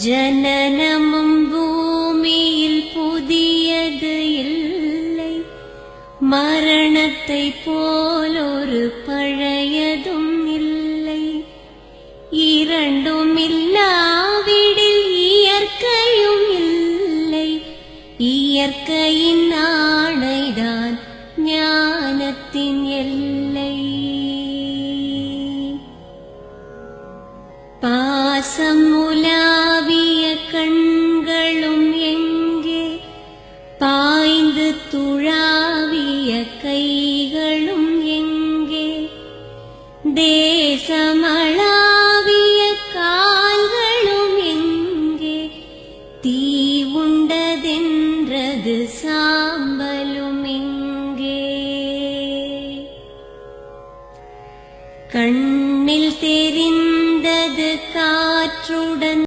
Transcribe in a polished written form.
ஜனனமும் பூமியில் புதியது இல்லை, மரணத்தை போலொரு பழையதும் இல்லை. இரண்டும் இல்லாவிடில் இயற்கையும் இல்லை, இயற்கையின்